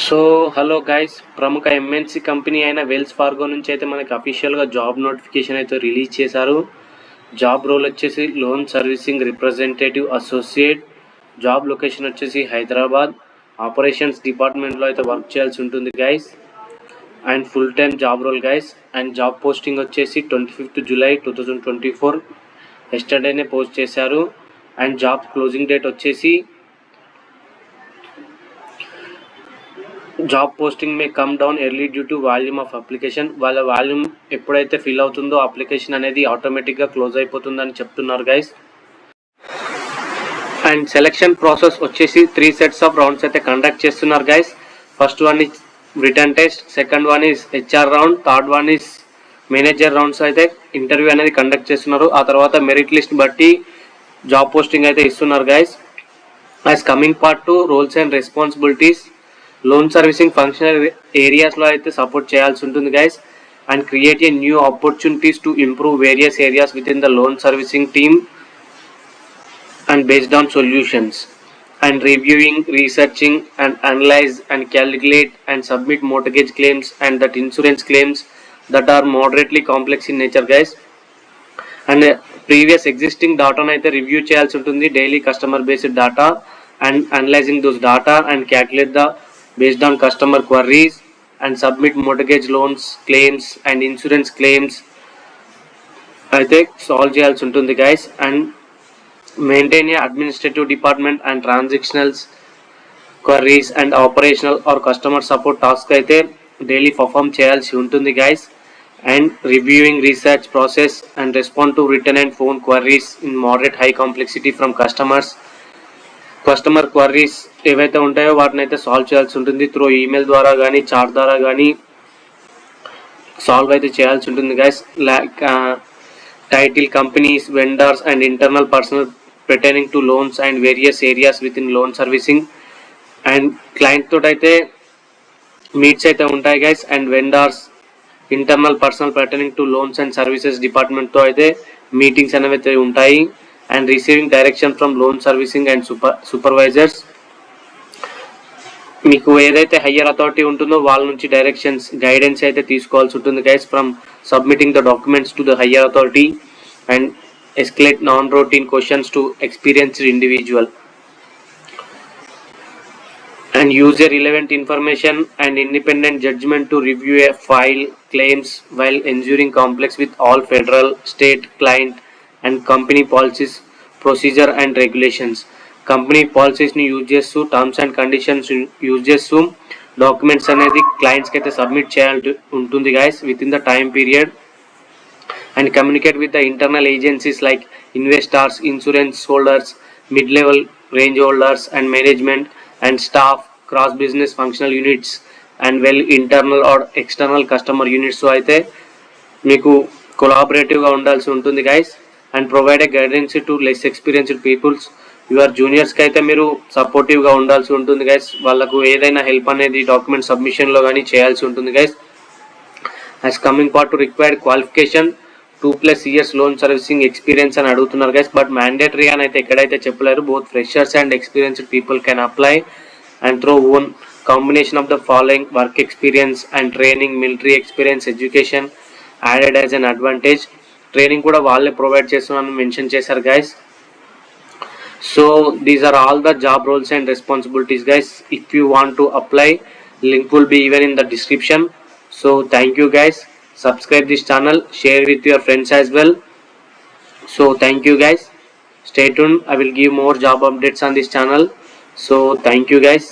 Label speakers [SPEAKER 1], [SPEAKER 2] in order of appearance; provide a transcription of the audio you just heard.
[SPEAKER 1] So hello guys, ప్రముఖ MNC company అయిన Wells Fargo నుంచి అయితే మనకి అఫీషియల్గా జాబ్ నోటిఫికేషన్ అయితే రిలీజ్ చేశారు. జాబ్ రోల్ వచ్చేసి loan servicing representative associate. Job location వచ్చేసి హైదరాబాద్. ఆపరేషన్స్ డిపార్ట్మెంట్లో అయితే వర్క్ చేయాల్సి ఉంటుంది guys. And full time job role guys. And job posting వచ్చేసి 25th July 2024 ఎస్టర్డేనే పోస్ట్ చేశారు. అండ్ జాబ్ క్లోజింగ్ డేట్ వచ్చేసి job posting may come down early due to volume of application. వాళ్ళ వాల్యూమ్ ఎప్పుడైతే ఫిల్ అవుతుందో application అనేది ఆటోమేటిక్గా close అయిపోతుందని చెప్తున్నారు గైస్. అండ్ సెలెక్షన్ ప్రాసెస్ వచ్చేసి 3 sets ఆఫ్ రౌండ్స్ అయితే కండక్ట్ చేస్తున్నారు guys. First one is written test, second one is HR round, third one is manager rounds అయితే ఇంటర్వ్యూ అనేది కండక్ట్ చేస్తున్నారు. ఆ తర్వాత మెరిట్ లిస్ట్ బట్టి జాబ్ పోస్టింగ్ అయితే ఇస్తున్నారు guys. As coming part to roles and responsibilities, loan servicing functional ఏరియాస్లో అయితే సపోర్ట్ చేయాల్సి ఉంటుంది guys. And create a new opportunities to improve various areas with in the loan servicing team and based on solutions. And reviewing, researching and analyse and calculate and submit mortgage claims and that insurance claims that are moderately complex in nature guys. And previous existing డాటాను అయితే review చేయాల్సి ఉంటుంది, daily customer based data, and analyzing those data and calculate the based on customer queries and submit mortgage loans claims and insurance claims అయితే solve చేయాల్సి ఉంటుంది guys. And maintain a administrative department and transactionals queries and operational or customer support task అయితే daily perform చేయాల్సి ఉంటుంది guys. And reviewing research process and respond to return and phone queries in moderate high complexity from customers. Customer queries ఏవైతే ఉంటాయో వాటిని అయితే solve చేయాల్సి ఉంటుంది, through email ద్వారా కానీ చాట్ ద్వారా కానీ సాల్వ్ అయితే చేయాల్సి ఉంటుంది guys. Like title, companies, vendors and internal personal pertaining to loans and various areas within loan servicing. And client తోటి అయితే మీట్స్ అయితే ఉంటాయి guys. And vendors, internal personal pertaining to loans and services డిపార్ట్మెంట్తో అయితే meetings అనేవి అయితే ఉంటాయి. And receiving direction from loan servicing and supervisors. మీకు ఏదైతే హయ్యర్ అథారిటీ ఉంటుందో వాళ్ళ నుంచి డైరెక్షన్స్, గైడెన్స్ అయితే తీసుకోవాల్సి ఉంటుంది guys from submitting the documents to the higher authority. And escalate non-routine questions to experienced individual. And use a relevant information and independent judgment to review a file claims while ensuring complex with all federal, state, client and company policies, procedure and regulations. Company పాలసీస్ని use చేస్తూ terms and conditions use చేస్తూ documents అనేది క్లయింట్స్కి అయితే submit చేయాల్సి ఉంటుంది guys with in the time period. And communicate with the internal agencies like investors, insurance holders, mid-level range holders and management and staff, cross business functional units and well internal or external customer units. So అయితే మీకు కొలాబరేటివ్గా ఉండాల్సి ఉంటుంది guys. And provide a guidance to less experienced peoples. Your జూనియర్స్కి అయితే మీరు సపోర్టివ్గా ఉండాల్సి ఉంటుంది గైస్. వాళ్ళకు ఏదైనా హెల్ప్ అనేది డాక్యుమెంట్ సబ్మిషన్లో కానీ చేయాల్సి ఉంటుంది guys. As coming part to required qualification 2+ years loan servicing experience అని అడుగుతున్నారు గైస్. బట్ మ్యాండేటరీ అని అయితే ఎక్కడైతే చెప్పలేరు. Both freshers and experienced people can apply and through own combination of the following work experience and training, military experience, education added as an advantage. Training కూడా వాళ్ళే provide చేస్తున్నారని mention చేశారు guys. So these are all the job roles and responsibilities guys. If you want to apply, link will be even in the description. So thank you guys. Subscribe this channel, share with your friends as well. So thank you guys. Stay tuned. I will give more job updates on this channel. So thank you guys.